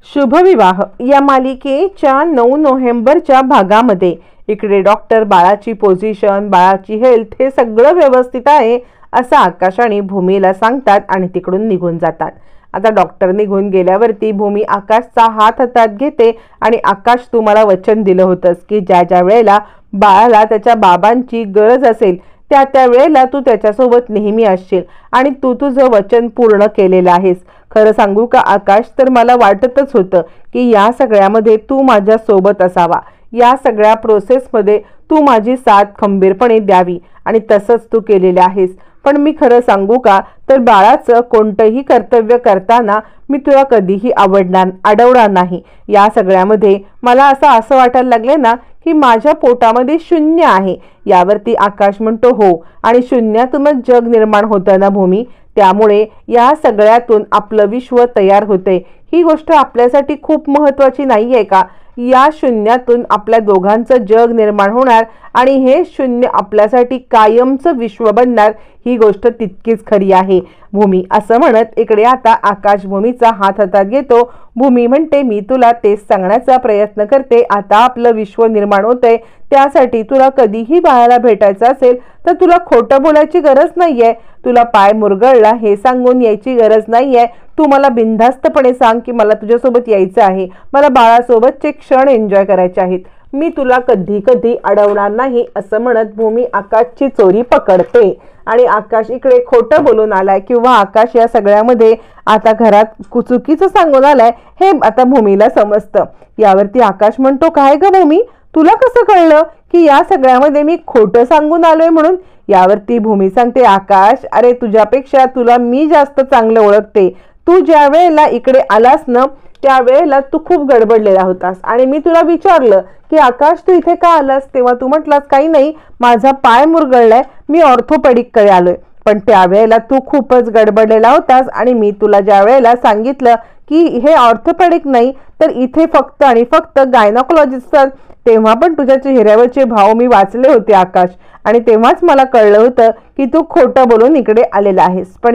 शुभविवाह या मालिकेच्या 9 नोव्हेंबरच्या भागामध्ये इकडे डॉक्टर बाळाची पोझिशन, बाळाची हेल्थ हे सगळं व्यवस्थित आहे असं आकाश आणि भूमीला सांगतात आणि तिकडून निघून जातात। आता डॉक्टर निघून गेल्यावरती भूमी आकाशचा हात हातात घेते आणि आकाश, तू मला वचन दिलं होतंस की ज्या ज्या वेळेला बाळाला त्याच्या बाबांची गरज असेल त्या वेळेला तू त्याच्यासोबत नेहमी असशील आणि तू तुझं वचन पूर्ण केलेलं आहेस। खरं सांगू का आकाश, तर मला वाटतच होतं की या सगळ्यामध्ये तू माझ्या सोबत असावा, या सगळ्या प्रोसेसमध्ये तू माझी साथ खंबीरपणे द्यावी आणि तसंच तू केलेले आहेस। पण मी खरं सांगू का, तर बाळाचं कोणतंही कर्तव्य करताना मी तुला कधीही अडवणार नाही। या सगळ्यामध्ये मला असं वाटायला लागले ना की माझ्या पोटामध्ये शून्य आहे। यावरती आकाश म्हणतो हो, आणि शून्यातूनच जग निर्माण होतं ना भूमी, त्यामुळे या सगळ्यातून आपलं विश्व तयार होते। ही गोष्ट आपल्यासाठी खूप महत्त्वाची नाहीये का? या शून्यातून आपल्या दोघांचं जग निर्माण होणार आणि हे शून्य आपल्यासाठी कायमचं विश्व बनणार, ही गोष्ट तितकीच खरी आहे भूमी असं म्हणत इकडे आता आकाश भूमीचा हात हातात घेतो। भूमी म्हणते, मी तुला तेच सांगण्याचा प्रयत्न करते, आता आपलं विश्व निर्माण होतंय, त्यासाठी तुला कधीही बाळाला भेटायचं असेल तर तुला खोटं बोलायची गरज नाहीये, तुला पाय मुरगळला हे सांगून यायची गरज नाहीये। तू मला बिनधास्तपणे सांग की मला तुझ्यासोबत यायचं आहे, मला बाळासोबतचे क्षण एन्जॉय करायचे आहेत, मी तुला कधी कधी अडवणार नाही असं म्हणत भूमी आकाशची चोरी पकडते। आणि आकाश इकडे खोटं बोलून आलाय किंवा आकाश या सगळ्यामध्ये आता घरात चुकीचं सांगून आलाय हे आता भूमीला समजतं। यावरती आकाश म्हणतो, काय ग भूमी, तुला कसं कळलं की या सगळ्यामध्ये मी खोटं सांगून आलोय म्हणून? यावरती भूमी सांगते, आकाश अरे तुझ्यापेक्षा तुला मी जास्त चांगलं ओळखते। तू ज्या वेळेला इकडे आलास ना त्यावेळेला तू खूप गडबडलेला होतास आणि मी तुला विचारलं की आकाश तू इथे का आलास, तेव्हा तू म्हटलास काही नाही, माझा पाय मुरगळलाय, मी ऑर्थोपेडिक कडे आलोय। पण त्यावेळेला तू खूपच गडबडलेला होतास आणि मी तुला ज्या वेळेला सांगितलं की हे ऑर्थोपेडिक नाही तर इथे फक्त आणि फक्त गायनोकोलॉजिस्ट, तेव्हा पण तुझ्या चेहऱ्यावरचे भाव मी वाचले होते आकाश, आणि तेव्हाच मला कळलं होतं की तू खोटं बोलून इकडे आलेला आहेस। पण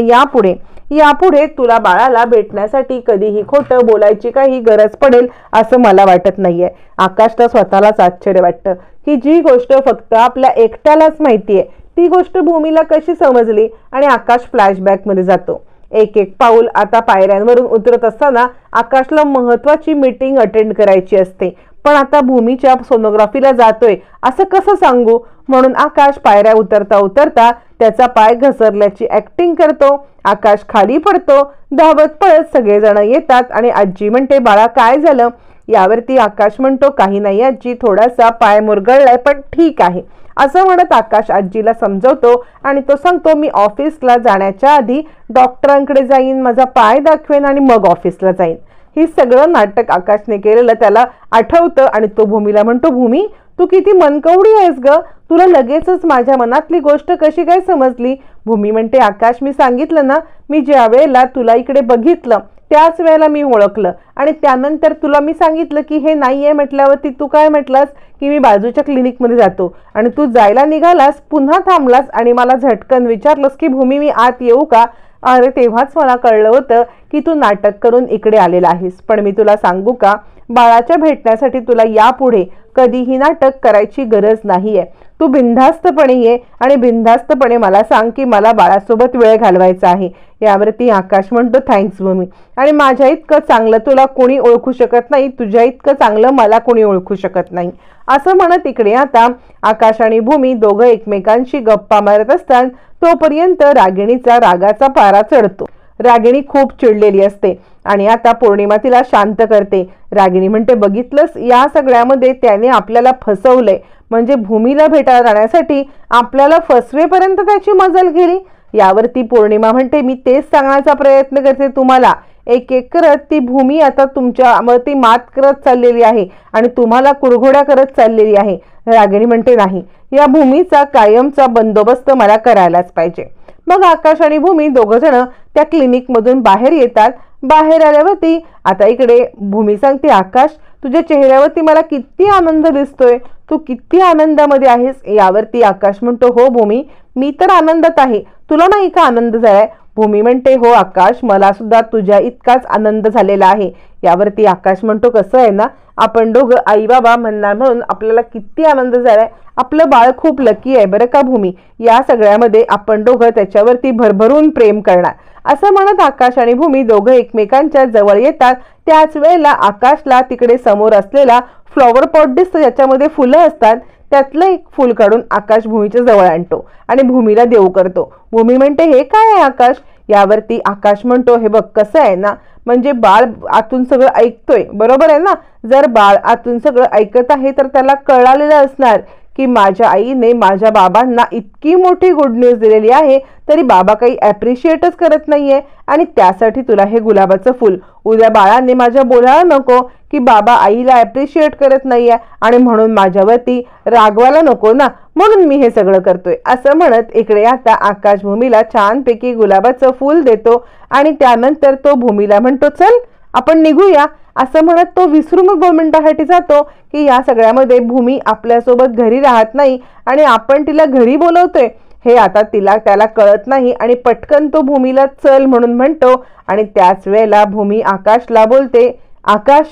यापुढे तुला बाळाला भेटण्यासाठी कधीही खोटं बोलायची काही गरज पडेल असं मला वाटत नाहीये। आकाशला स्वतःलाच आश्चर्य वाटतं की जी गोष्ट फक्त आपल्या एकट्यालाच माहितीये ती गोष्ट भूमीला कशी समजली, आणि आकाश फ्लॅशबॅक मध्ये जातो। एक एक पाऊल आता पायऱ्यांवरून उतरत असताना आकाशला महत्त्वाची मीटिंग अटेंड करायची असते, पण आता भूमीच्या सोनोग्राफीला जातोय असं कसं सांगू, म्हणून आकाश पायऱ्या उतरता उतरता त्याचा पाय घसरल्याची ऍक्टिंग करतो। आकाश खाली पडतो, धावत पळत सगळेजण येतात आणि आजी म्हणते, बाळा काय झालं? यावरती आकाश म्हणतो, काही नाही आजी, थोडासा पाय मुरगळलाय पण ठीक आहे असं म्हणत आकाश आजीला समजवतो आणि तो सांगतो, मी ऑफिसला जाण्याच्या आधी डॉक्टरांकडे जाईन, माझा पाय दाखवेन आणि मग ऑफिसला जाईन। ही सगळं नाटक आकाशने केलेलं त्याला आठवतं आणि तो भूमीला म्हणतो, भूमी तू किती मनकवडी आहेस ग, तुला लगेचच माझ्या मनातली गोष्ट कशी काय समजली? भूमी म्हणते, आकाश मी सांगितलं ना, मी ज्या वेळेला तुला इकडे बघितलं त्याच वेळेला मी ओळखलं आणि त्यानंतर तुला मी सांगितलं की हे नाहीये म्हटल्यावरती तू काय म्हटलास की मी बाजूच्या क्लिनिकमध्ये जातो, आणि तू जायला निघालास, पुन्हा थांबलास आणि मला झटकन विचारलंस की भूमी मी आत येऊ का? अरे तेव्हाच मला कळलं होतं की तू नाटक करून इकडे आलेला आहेस। पण मी तुला सांगू का, बाळाच्या भेटण्यासाठी तुला यापुढे कधीही नाटक करायची गरज नाहीये, तू बिनधास्तपणे ये आणि बिनधास्तपणे मला सांग की मला बाळासोबत वेळ घालवायचा आहे। यावरती आकाश म्हणतो, थँक्स भूमी, आणि माझ्या इतकं चांगलं तुला कोणी ओळखू शकत नाही, तुझ्या इतकं चांगलं मला कोणी ओळखू शकत नाही असं म्हणत इकडे आता आकाश आणि भूमी दोघं एकमेकांशी गप्पा मारत असतात। तोपर्यंत रागिणीचा रागाचा पारा चढतो। रागिणी खूप चिडलेली असते आणि आता पौर्णिमा तिला शांत करते। रागिणी म्हणते, बघितलंस या सगळ्यामध्ये त्याने आपल्याला फसवलंय, म्हणजे भूमीला भेटायला जाण्यासाठी आपल्याला फसवेपर्यंत त्याची मजल गेली। यावरती पौर्णिमा म्हणते, मी तेच सांगण्याचा प्रयत्न करते तुम्हाला, एक एक करत ती भूमी आता तुमच्यावरती मात करत चाललेली आहे आणि तुम्हाला कुरघोड्या करत चाललेली आहे। रागिणी म्हणते, नाही, या भूमीचा कायमचा बंदोबस्त मला करायलाच पाहिजे। मग आकाश आणि भूमी दोघं जण त्या क्लिनिक मधून बाहेर येतात। बाहेर आल्यावरती आता इकडे भूमी सांगते, आकाश तुझ्या चेहऱ्यावरती मला किती आनंद दिसतोय, तू किती आनंदामध्ये आहेस? यावरती आकाश म्हणतो, हो भूमी, मी तर आनंदात आहे, तुला नाही का आनंद झालाय? भूमी म्हणते हो आकाश, मला सुद्धा तुझ्या इतकाच आनंद झालेला आहे. यावरती आकाश म्हणतो कसं आहे ना, आपण दोघं आई बाबा म्हणणार म्हणून आपल्याला किती आनंद झालाय. आपलं बाळ खूप लकी आहे बरं का भूमी. या सगळ्यामध्ये आपण दोघं त्याच्यावरती भरभरून प्रेम करणार. असं म्हणत आकाश आणि भूमी दोघं एकमेकांच्या जवळ येतात. त्याच वेळेला आकाशला तिकडे समोर असलेला फ्लॉवर पॉट दिसतो, ज्याच्यामध्ये फुलं असतात. त्यातलं एक फूल काढून आकाश भूमीच्या जवळ आणतो आणि भूमीला देऊ करतो. भूमी म्हणते हे काय आहे आकाश. यावरती आकाश म्हणतो हे बघ कसं आहे ना, म्हणजे बाळ आतून सगळं ऐकतोय, बरोबर आहे ना. जर बाळ आतून सगळं ऐकत आहे तर त्याला कळालेलं असणार की माझ्या आईने माझ्या बाबांना इतकी मोठी गुड न्यूज दिलेली आहे, तरी बाबा काही ॲप्रिशिएटच करत नाहीये आणि त्यासाठी तुला हे गुलाबाचं फूल. उद्या बाळाने माझ्या बोलायला नको की बाबा आईला ॲप्रिशिएट करत नाहीये आणि म्हणून माझ्यावरती रागवायला नको ना, म्हणून मी हे सगळं करतोय. असं म्हणत इकडे आता आकाश भूमीला छानपैकी गुलाबाचं फूल देतो आणि त्यानंतर तो भूमीला म्हणतो चल आपण निघूया. असं म्हणत तो विसरूनच 2 मिनिटांसाठी जातो की या सगळ्यामध्ये भूमी आपल्यासोबत घरी राहत नाही आणि आपण तिला घरी बोलवतोय हे आता त्याला कळत नाही आणि पटकन तो भूमीला चल म्हणून म्हणतो. आणि त्याच वेळेला भूमी आकाशला बोलते आकाश,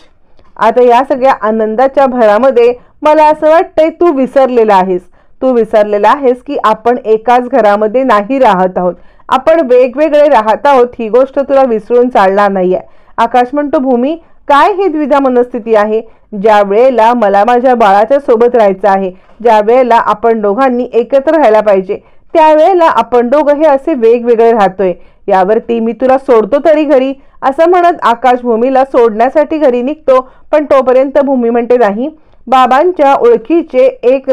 आता या सगळ्या आनंदाच्या भरामध्ये मला असं वाटतंय तू विसरलेला आहेस की आपण एकाच घरामध्ये नाही राहत आहोत, आपण वेगवेगळे राहत आहोत. ही गोष्ट तुला विसरून चालणार नाहीये. आकाश म्हणतो भूमी काय ही द्विधा मनस्थिती आहे. ज्या वेळेला मला माझ्या बाळाच्या सोबत राहायचं आहे, ज्या वेळेला आपण दोघांनी एकत्र राहायला पाहिजे, त्यावेळेला आपण दोघं हे असे वेगवेगळे राहतोय. यावरती मी तुला सोडतो तरी घरी. असं म्हणत आकाश भूमीला सोडण्यासाठी घरी निघतो. पण तोपर्यंत भूमी म्हणते नाही, बाबांच्या ओळखीचे एक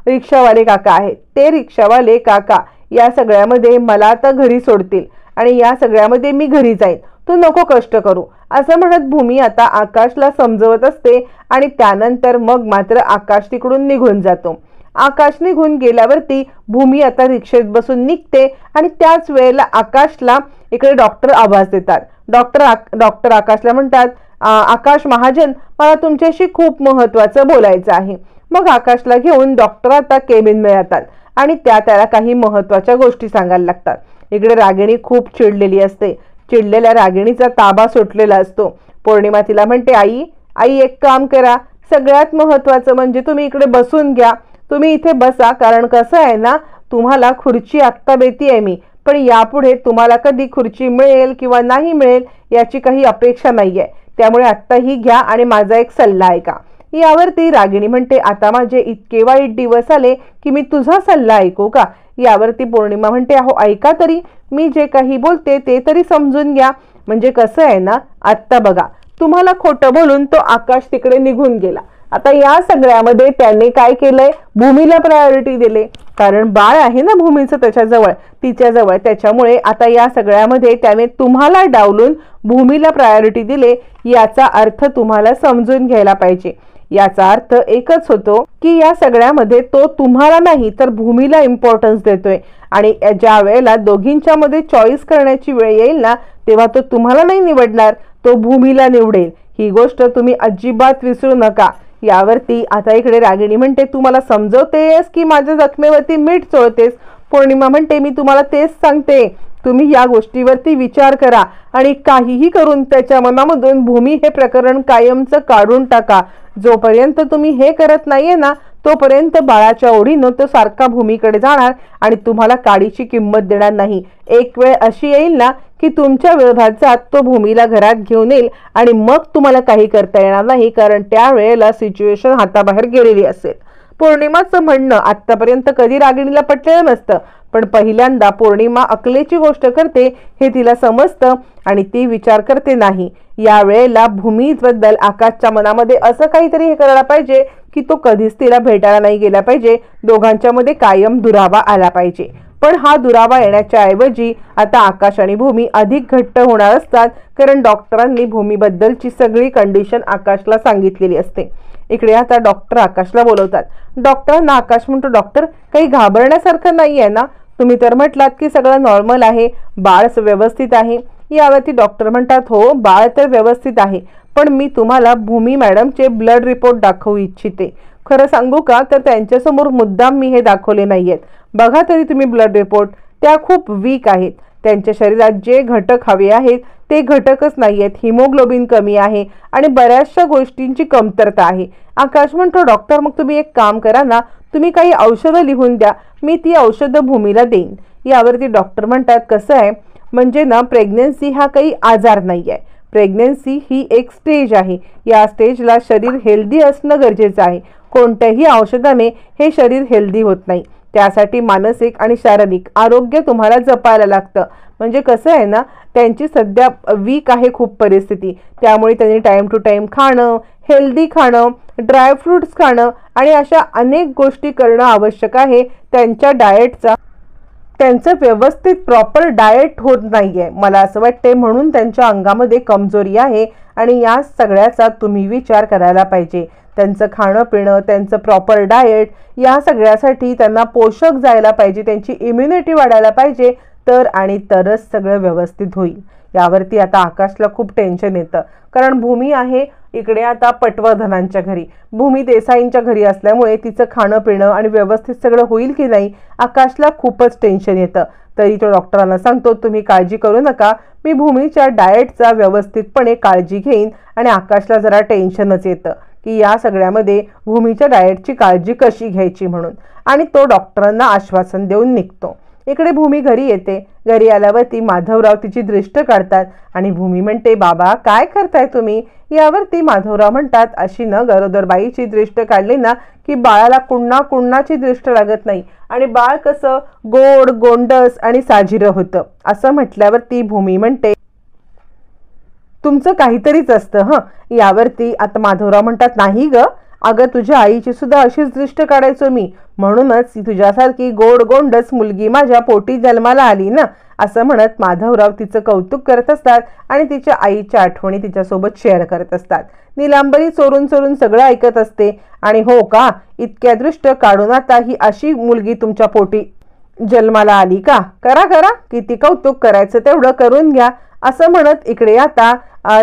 रिक्षावाले काका आहेत. ते रिक्षावाले काका या सगळ्यामध्ये मला आता घरी सोडतील आणि या सगळ्यामध्ये मी घरी जाईन, तू नको कष्ट करू. असं म्हणत भूमी आता आकाशला समजवत असते आणि त्यानंतर मग मात्र आकाश तिकडून निघून जातो. आकाश निघून गेल्यावरती भूमी आता रिक्षेत बसून निघते आणि त्याच वेळेला आकाशला इकडे डॉक्टर आवाज देतात. डॉक्टर आकाशला म्हणतात आकाश महाजन, मला तुमच्याशी खूप महत्वाचं बोलायचं आहे. मग आकाशला घेऊन डॉक्टर आता केबिनमध्ये येतात आणि त्याला काही महत्वाच्या गोष्टी सांगायला लागतात. इकडे रागिणी खूप चिडलेली असते. चिडलेल्या रागिणीचा ताबा सुटलेला असतो. पौर्णिमा तिला म्हणते आई एक काम करा, सगळ्यात महत्वाचं म्हणजे तुम्ही इकडे बसून घ्या. तुम्ही इथे बसा, कारण कसं आहे ना, तुम्हाला खुर्ची आत्ता देती आहे मी, पण यापुढे तुम्हाला कधी खुर्ची मिळेल किंवा नाही मिळेल याची काही अपेक्षा नाहीये. त्यामुळे आत्ता ही घ्या आणि माझा एक सल्ला ऐका. यावरती रागिणी म्हणते आता माझे इतके वाईट दिवस आले की मी तुझा सल्ला ऐकू का. यावरती पौर्णिमा म्हणते अहो ऐका तरी, मी जे काही बोलते ते तरी समजून घ्या. म्हणजे कसं आहे ना, आत्ता बघा तुम्हाला खोटं बोलून तो आकाश तिकडे निघून गेला. आता या सगळ्यामध्ये त्याने काय केलंय, भूमीला प्रायोरिटी दिले, कारण बाळ आहे ना भूमीचं तिच्याजवळ. त्याच्यामुळे आता या सगळ्यामध्ये त्याने तुम्हाला डावलून भूमीला प्रायोरिटी दिले. याचा अर्थ तुम्हाला समजून घ्यायला पाहिजे. याचा अर्थ एकच होतो की या सगळ्यामध्ये तो तुम्हाला नाही तर भूमीला इम्पॉर्टन्स देतोय आणि ज्या वेळेला दोघींच्या मध्ये चॉईस करण्याची वेळ येईल ना, तेव्हा तो तुम्हाला नाही निवडणार, तो भूमीला निवडेल. ही गोष्ट तुम्ही अजिबात विसरू नका. यावरती आता इकडे रागिणी म्हणते तू मला समजवतेस की माझ्या जखमेवरती मीठ चोळतेस. पौर्णिमा म्हणते मी तुम्हाला तेच सांगते, तुम्ही या गोष्टीवरती विचार करा आणि काहीही करून त्याच्या मनामधून भूमी हे प्रकरण कायमचं काढून टाका. जोपर्यंत तुम्ही हे करत नाहीये ना, तोपर्यंत बाळाच्या ओढीनं तो सारखा भूमीकडे जाणार आणि तुम्हाला काडीची किंमत देणार नाही. एक वेळ अशी येईल ना की तुमच्या विरोधात जात तो भूमीला घरात घेऊन येईल आणि मग तुम्हाला काही करता येणार नाही, कारण त्यावेळेला सिच्युएशन हाताबाहेर गेलेली असेल. पौर्णिमाचं म्हणणं आतापर्यंत कधी रागिणीला पटलेलं नसतं, पण पहिल्यांदा पौर्णिमा अकलेची गोष्ट करते हे तिला समजतं आणि ती विचार करते नाही, या वेळेला भूमीबद्दल आकाशच्या मनामध्ये असं काहीतरी हे करायला पाहिजे की तो कधीच तिला भेटायला नाही गेला पाहिजे, दोघांच्या मध्ये कायम दुरावा आला पाहिजे. पण हा दुरावा येण्याच्या ऐवजी आता आकाश आणि भूमी अधिक घट्ट होणार असतात, कारण डॉक्टरांनी भूमीबद्दलची सगळी कंडिशन आकाशला सांगितलेली असते. इकडे आता डॉक्टर आकाशला बोलवतात. डॉक्टरांना आकाश म्हणतो डॉक्टर काही घाबरण्यासारखं नाही आहे ना, तुम्ही तर म्हटलात की सगळं नॉर्मल आहे, बाळ व्यवस्थित आहे. यावरती डॉक्टर म्हणतात हो बाळ तर व्यवस्थित आहे, पण मी तुम्हाला भूमी मॅडमचे ब्लड रिपोर्ट दाखवू इच्छिते. खरं सांगू का तर त्यांच्यासमोर मुद्दाम मी हे दाखवले नाहीयेत. बघा तरी तुम्ही ब्लड रिपोर्ट, त्या खूप वीक आहेत. त्यांच्या शरीरात जे घटक हवे आहेत ते घटकच नाही आहेत, हिमोग्लोबिन कमी आहे आणि बऱ्याचशा गोष्टींची कमतरता आहे. आकाश म्हणतो, डॉक्टर मग तुम्ही एक काम करा ना, तुम्ही काही औषधं लिहून द्या, मी ती औषधं भूमीला देईन. यावरती डॉक्टर म्हणतात, कसं आहे म्हणजे ना, प्रेग्नन्सी हा काही आजार नाही आहे, प्रेग्नन्सी ही एक स्टेज आहे. या स्टेजला शरीर हेल्दी असणं गरजेचं आहे. कोणत्याही औषधाने हे शरीर हेल्दी होत नाही. त्यासाठी मानसिक आणि शारीरिक आरोग्य तुम्हाला जपायला लागतं. म्हणजे कसं आहे ना, त्यांची सध्या वीक आहे खूप परिस्थिती, त्यामुळे त्यांनी टाईम टू टाईम खाणं, हेल्दी खाणं, ड्रायफ्रुट्स खाणं आणि अशा अनेक गोष्टी करणं आवश्यक आहे. त्यांच्या डाएटचा त्यांचं व्यवस्थित प्रॉपर डाएट होत नाहीये, मला असं वाटते, म्हणून त्यांच्या अंगामध्ये कमजोरी आहे आणि या सगळ्याचा तुम्ही विचार करायला पाहिजे. त्यांचं खाणं पिणं, त्यांचं प्रॉपर डाएट, या सगळ्यासाठी त्यांना पोषक जायला पाहिजे, त्यांची इम्युनिटी वाढायला पाहिजे, तरच सगळं व्यवस्थित होईल. यावरती आता आकाशला खूप टेन्शन येतं, कारण भूमी आहे इकडे आता पटवर्धनांच्या घरी, भूमी देसाईंच्या घरी असल्यामुळे तिचं खाणं पिणं आणि व्यवस्थित सगळं होईल की नाही आकाशला खूपच टेन्शन येतं. तरी तो डॉक्टरांना सांगतो, तुम्ही काळजी करू नका, मी भूमीच्या डाएटचा व्यवस्थितपणे काळजी घेईन. आणि आकाशला जरा टेन्शनच येतं की या सगळ्यामध्ये भूमीच्या डाएटची काळजी कशी घ्यायची म्हणून, आणि तो डॉक्टरांना आश्वासन देऊन निघतो. इकडे भूमी घरी येते. घरी आल्यावरती माधवराव तिची दृष्ट काढतात आणि भूमी म्हणते, बाबा काय करताय तुम्ही? यावरती माधवराव म्हणतात, अशी न गरोदर बाईची दृष्ट काढली ना की बाळाला कुणाची दृष्ट लागत नाही आणि बाळ कसं गोड गोंडस आणि साजिरं होतं. असं म्हटल्यावरती भूमी म्हणते, तुमचं काहीतरीच असतं यावरती आता माधवराव म्हणतात, नाही ग, अगं तुझ्या आईची सुद्धा अशीच दृष्ट काढायचो मी, म्हणूनच तुझ्यासारखी गोड गोंडस मुलगी माझ्या पोटी जन्माला आली ना. असं म्हणत माधवराव तिचं कौतुक करत असतात आणि तिच्या आईच्या आठवणी तिच्यासोबत शेअर करत असतात. नीलांबरी चोरून चोरून सगळं ऐकत असते आणि हो का, इतक्या दृष्ट काढून आता ही अशी मुलगी तुमच्या पोटी जन्माला आली का? करा करा, किती कौतुक करायचं तेवढं करून घ्या. असं म्हणत इकडे आता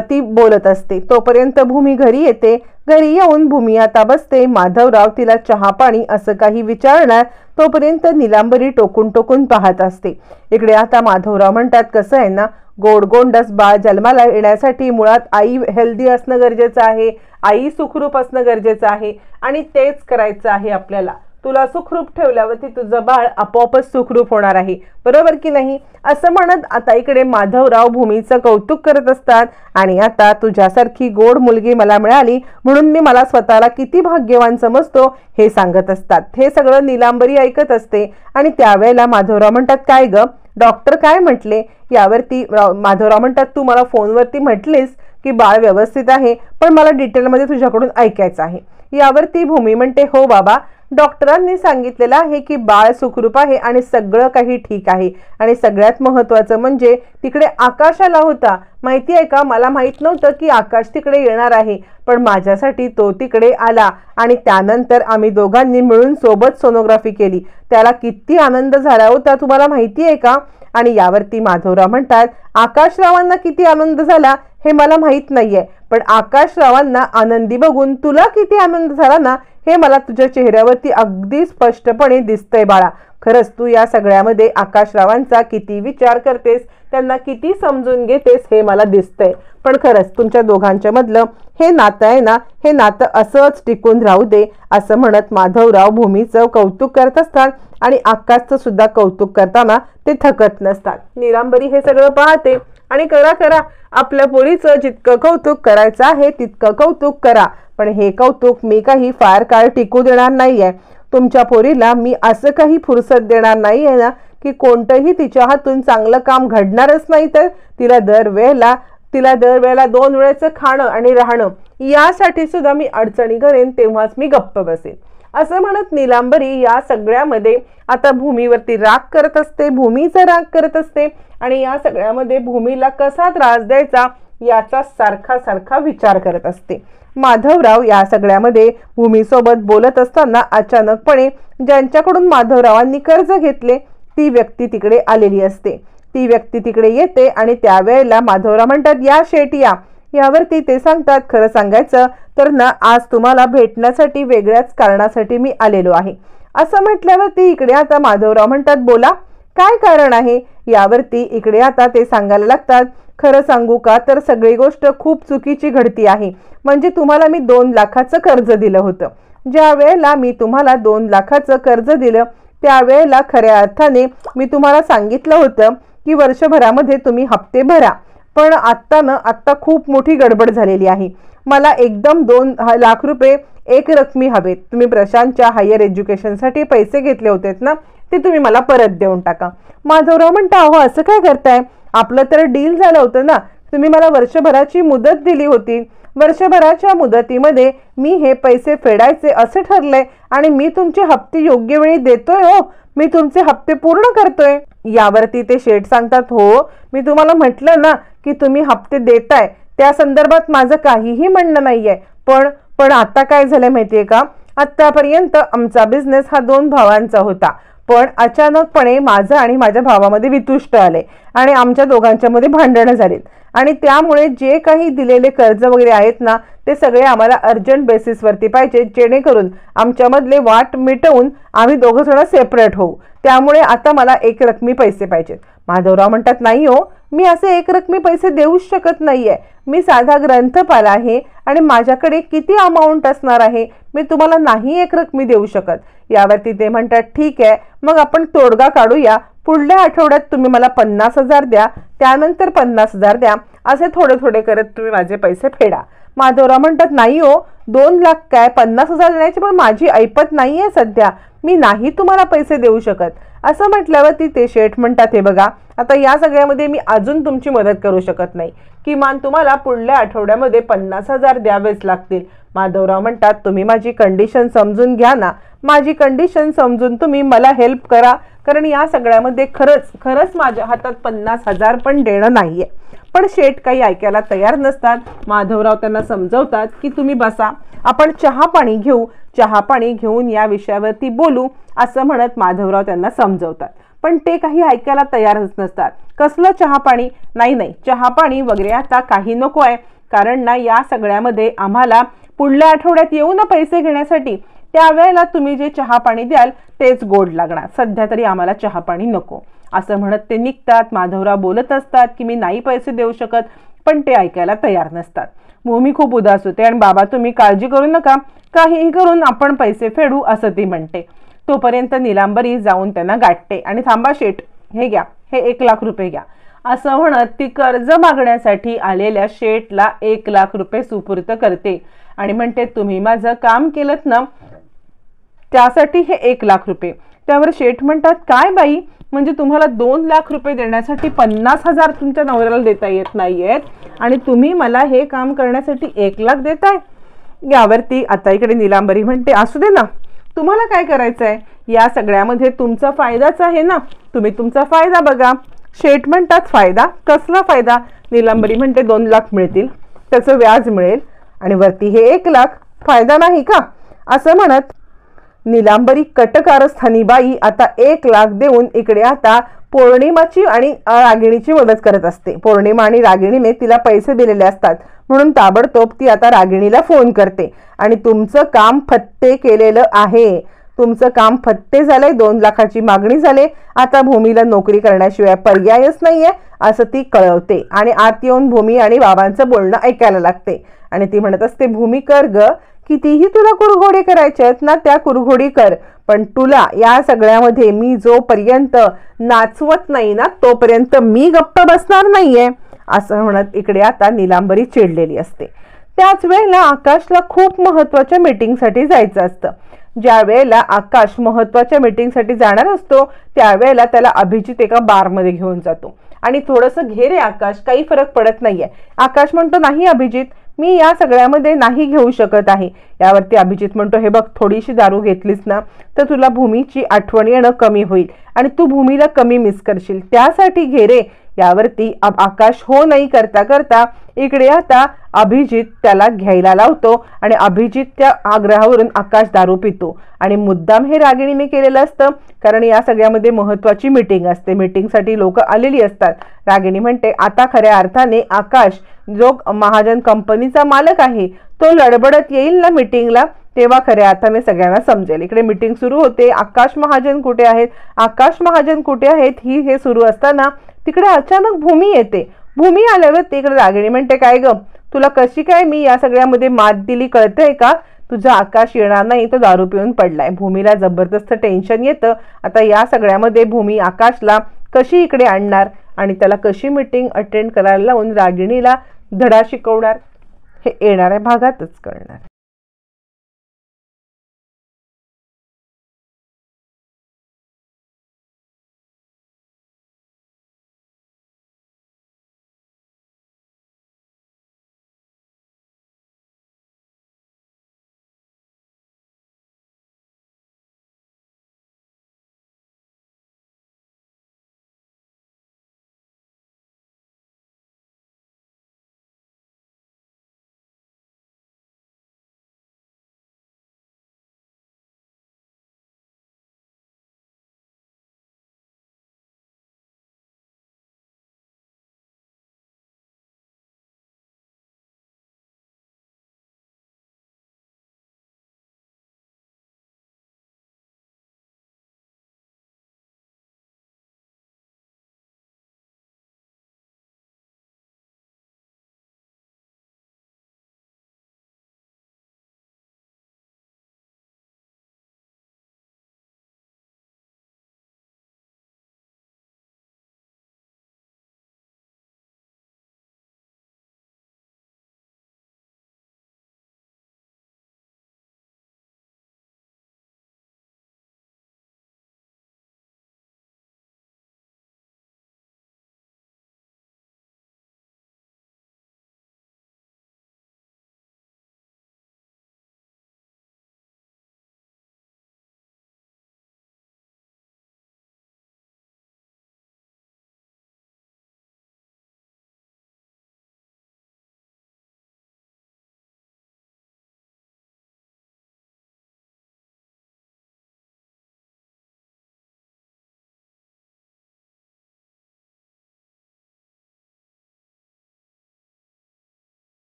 ती बोलत असते. तोपर्यंत भूमी घरी येते. घरी येऊन भूमी आता बसते. माधवराव तिला चहा पाणी असं काही विचारणार तोपर्यंत नीलांबरी टोकून टोकून पाहत असते. इकडे आता माधवराव म्हणतात, कसं आहे ना, गोड गोंडस बाळ जन्माला येण्यासाठी मुळात आई हेल्दी असणं गरजेचं आहे, आई सुखरूप असणं गरजेचं आहे आणि तेच करायचं आहे आपल्याला. तुला सुखरूप ठेवल्यावरती तुझं बाळ आपोआपच सुखरूप होणार आहे, बरोबर की नाही? असं म्हणत आता इकडे माधवराव भूमीचं कौतुक करत असतात आणि आता तुझ्यासारखी गोड मुलगी मला मिळाली म्हणून मी मला स्वतःला किती भाग्यवान समजतो हे सांगत असतात. हे सगळं नीलांबरी ऐकत असते आणि त्यावेळेला माधवराव म्हणतात, काय ग डॉक्टर काय म्हटले? यावरती माधवराव म्हणतात, तू मला फोनवरती म्हटलीस की बाळ व्यवस्थित आहे, पण मला डिटेलमध्ये तुझ्याकडून ऐकायचं आहे. यावरती भूमी म्हणते, हो बाबा, डॉक्टरांनी सांगितलेलं आहे की बाळ सुखरूप आहे आणि सगळं काही ठीक आहे. आणि सगळ्यात महत्त्वाचं म्हणजे तिकडे आकाश आला होता, माहिती आहे का? मला माहित नव्हतं की आकाश तिकडे येणार आहे, पण माझ्यासाठी तो तिकडे आला आणि त्यानंतर आम्ही दोघांनी मिळून सोबत सोनोग्राफी केली. त्याला किती आनंद झाला होता तुम्हाला माहिती आहे का? आणि यावरती माधवराव म्हणतात, आकाशरावांना किती आनंद झाला हे मला माहित नाहीये, पण आकाशरावांना आनंदी बघून तुला किती आनंद झाला ना हे मला तुझ्या चेहऱ्यावरती अगदी स्पष्टपणे दिसतंय बाळा. खरंच तू या सगळ्यामध्ये आकाशरावांचा किती विचार करतेस, त्यांना किती समजून घेतेस हे मला दिसतंय. पण खरंच तुमच्या दोघांच्या मधलं हे नातं आहे ना, हे नातं असंच टिकून राहू दे. असं म्हणत माधवराव भूमीचं कौतुक करत असतात आणि आकाशचं सुद्धा कौतुक करताना ते थकत नसतात. नीलांबरी हे सगळं पाहते आणि करा करा, आपल्या पोरीचं जितकं कौतुक करायचं आहे तितकं कौतुक करा, पण हे कौतुक मी काही फार काळ टिकू देणार नाहीये. तुमच्या पोरीला मी असं काही फुरसत देणार नाहीये ना की कोणतंही तिच्या हातून चांगलं काम घडणारच नाही, तर तिला दरवेळेला 2 वेळेचं खाणं आणि राहणं यासाठी सुद्धा मी अडचणी करेन, तेव्हाच मी गप्प बसेन. असं म्हणत नीलांबरी या सगळ्यामध्ये आता भूमीवरती राग करत असते, भूमीचा राग करत असते आणि या सगळ्यामध्ये भूमीला कसा त्रास द्यायचा याचा सारखा विचार करत असते. माधवराव या सगळ्यामध्ये भूमीसोबत बोलत असताना अचानकपणे ज्यांच्याकडून माधवरावांनी कर्ज घेतले ती व्यक्ती तिकडे आलेली असते. ती व्यक्ती तिकडे येते आणि त्यावेळेला माधवराव म्हणतात, या शेट या. यावरती ते सांगतात, खरं सांगायचं तर ना आज तुम्हाला भेटण्यासाठी वेगळ्याच कारणासाठी मी आलेलो आहे. असं म्हटल्यावरती इकडे आता माधवराव म्हणतात, बोला काय कारण आहे? यावरती इकडे आता ते सांगायला लागतात, खरं सांगू का तर सगळी गोष्ट खूप चुकीची घडती आहे. म्हणजे तुम्हाला मी 2 लाखाचं कर्ज दिलं होतं. ज्या वेळेला मी तुम्हाला 2 लाखाचं कर्ज दिलं त्यावेळेला खऱ्या अर्थाने मी तुम्हाला सांगितलं होतं की वर्षभरामध्ये तुम्ही हप्ते भरा. पण आत्ता खूप मोठी गडबड झालेली आहे. मला एकदम 2 लाख रुपये एक रकमी हवेत. तुम्ही प्रशांतच्या हायर एज्युकेशनसाठी पैसे घेतले होतेत ना, ते तुम्ही मला परत देऊन टाका. माधवराव म्हणता, अहो असं काय करताय? आपलं तर डील झालं होतं ना. तुम्ही मला वर्षभराची मुदत दिली होती. वर्षभराच्या मुदतीमध्ये मी हे पैसे फेडायचे असे ठरले आणि मी तुमचे हप्ते योग्य वेळी देतोय. हो, मी तुमचे हप्ते पूर्ण करतोय. यावरती ते शेठ सांगतात, हो मी तुम्हाला म्हटलं ना की तुम्ही हप्ते देताय, त्या संदर्भात माझं काहीही म्हणणं नाहीये. पण आता काय झालं माहितीये का, आतापर्यंत आमचा बिझनेस हा 2 भावांचा होता. पण अचानकपणे माझं आणि माझ्या भावामध्ये वितुष्ट आले आणि आमच्या दोघांच्या मध्ये भांडणं झालीत. आणि त्यामुळे जे काही दिलेले कर्ज वगैरे आहेत ना, ते सगळे आम्हाला अर्जंट बेसिसवरती पाहिजे, जेणेकरून आमच्यामधले वाट मिटवून आम्ही दोघं जण सेपरेट होऊ. त्यामुळे आता मला एक रकमी पैसे पाहिजेत. माधवराव म्हणतात, नाही हो, मी असे एक रकमी पैसे देऊच शकत नाहीये. मी साधा ग्रंथपाल आहे आणि माझ्याकडे किती अमाऊंट असणार आहे, मी तुम्हाला नाही एक रकमी देऊ शकत. यावरती ते म्हणतात, ठीक आहे, मग आपण तोडगा काढूया. पुढल्या आठवड्यात तुम्ही मला 50,000 द्या, त्यानंतर 50,000 द्या, असे थोडे थोडे करत तुम्ही माझे पैसे फेडा. माधवराव म्हणतात, नाही हो, 2 लाख काय 50,000 देण्याची पण माझी ऐपत नाहीये सध्या, मी नाही तुम्हाला पैसे देऊ शकत. असं म्हटल्यावरती ते शेठ म्हणतात, हे बघा, आता या सगळ्यामध्ये मी अजून तुमची मदत करू शकत नाही. किमान तुम्हाला पुढल्या आठवड्यामध्ये 50,000 द्यावेच लागतील. माधवराव म्हणतात, तुम्ही माझी कंडिशन समजून घ्या ना. माझी कंडिशन समजून तुम्ही मला हेल्प करा, कारण या सगळ्यामध्ये खरंच माझ्या हातात 50,000 पण देणं नाहीये. पण शेठ काही ऐकायला तयार नसतात. माधवराव त्यांना समजवतात की तुम्ही बसा, आपण चहा पाणी घेऊ, चहा पाणी घेऊन या विषयावरती बोलू, असं म्हणत माधवराव त्यांना समजवतात. पण ते काही ऐकायला तयारच नसतात. कसलं चहा पाणी? नाही, चहा पाणी वगैरे आता काही नको आहे, कारण ना या सगळ्यामध्ये आम्हाला पुढल्या आठवड्यात येऊ ना पैसे घेण्यासाठी, त्यावेळेला तुम्ही जे चहा पाणी द्याल तेच गोड लागणार. सध्या तरी आम्हाला चहा पाणी नको, असं म्हणत ते निघतात. माधवराव बोलत असतात की मी नाही पैसे देऊ शकत, पण ते ऐकायला तयार नसतात. भूमी खूप उदास होते आणि बाबा तुम्ही काळजी करू नका, काहीही करून आपण पैसे फेडू, असं ती म्हणते. तोपर्यंत नीलांबरी जाऊन त्यांना गाठते आणि थांबा शेठ, हे घ्या, हे 1 लाख रुपये घ्या, असं म्हणत ती कर्ज मागण्यासाठी आलेल्या शेठला 1 लाख रुपये सुपूर्द करते आणि म्हणते, तुम्ही माझं काम केलंत ना, त्यासाठी हे 1 लाख रुपये. त्यावर शेठ म्हणतात, काय बाई, म्हणजे तुम्हाला 2 लाख रुपये देण्यासाठी 50,000 तुमच्या नवऱ्याला देता येत नाहीयेत आणि तुम्ही मला हे काम करण्यासाठी 1 लाख देताय. यावरती आता इकडे नीलांबरी म्हणते, असू दे ना, तुम्हाला काय करायचं आहे, या सगळ्यामध्ये तुमचा फायदाच आहे ना, तुम्ही तुमचा फायदा बघा. शेठ म्हणतात, फायदा? कसला फायदा? नीलांबरी म्हणते, 2 लाख मिळतील, त्याचं व्याज मिळेल आणि वरती हे 1 लाख, फायदा नाही का? असं म्हणत नीलांबरी कटकारस्थानी बाई आता 1 लाख देऊन इकडे आता पौर्णिमाची आणि रागिणीची मदत करत असते. पौर्णिमा आणि रागिणीने तिला पैसे दिलेले असतात, म्हणून ताबडतोब ती आता रागिणीला फोन करते आणि तुमचं काम फत्ते केलेलं आहे, तुमचं काम फत्ते झालंय, 2 लाखाची मागणी झाली, आता भूमीला नोकरी करण्याशिवाय पर्यायच नाहीये, असं ती कळवते. आणि आत येऊन भूमी आणि बाबांचं बोलणं ऐकायला लागते आणि ती म्हणत असते, भूमी कर ग, कितीही तुला कुरघोडी करायच्या आहेत ना, त्या कुरघोडी कर, पण तुला या सगळ्यामध्ये मी जोपर्यंत नाचवत नाही ना, तोपर्यंत मी गप्प बसणार नाहीये, असं म्हणत इकडे आता नीलांबरी चिडलेली असते. त्याच वेळेला आकाशला खूप महत्वाच्या मीटिंगसाठी जायचं असतं. ज्या वेळेला आकाश महत्वाच्या मीटिंगसाठी जाणार असतो त्यावेळेला त्याला अभिजित एका बारमध्ये घेऊन जातो आणि थोडंसं घे रे आकाश, काही फरक पडत नाहीये. आकाश म्हणतो, नाही अभिजित, मी या सगळ्यामध्ये नाही घेऊ शकत आहे. यावरती अभिजित म्हणतो, हे बघ, थोडीशी दारू घेतलीस ना तर तुला भूमीची आठवण येणं कमी होईल आणि तू भूमीला कमी मिस करशील, त्यासाठी घे रे. यावरती आकाश हो नाही करता करता इकडे आता अभिजित त्याला घ्यायला लावतो आणि अभिजितच्या आग्रहावरून आकाश दारू पितो आणि मुद्दाम हे रागिणीने केलेलं असतं, कारण या सगळ्यामध्ये महत्वाची मीटिंग असते, मीटिंगसाठी लोक आलेली असतात. रागिणी म्हणते, आता खऱ्या अर्थाने आकाश जो महाजन कंपनीचा मालक आहे तो लडबडत येईल ना मीटिंगला, तेव्हा खऱ्या अर्थाने सगळ्यांना समजेल. इकडे मीटिंग सुरू होते. आकाश महाजन कुठे आहेत, आकाश महाजन कुठे आहेत ही हे सुरू असताना तिकडे अचानक भूमी येते. भूमी आल्यावर तिकडे रागिणी म्हणते, काय ग तुला कशी काय मी या सगळ्यामध्ये मात दिली कळतंय का? तुझा आकाश येणार नाही, तो दारू पिऊन पडलाय. भूमीला जबरदस्त टेन्शन येतं. आता या सगळ्यामध्ये भूमी आकाशला कशी इकडे आणणार आणि त्याला कशी मीटिंग अटेंड करायला लावून रागिणीला धडा शिकवणार हे येणाऱ्या भागातच कळणार.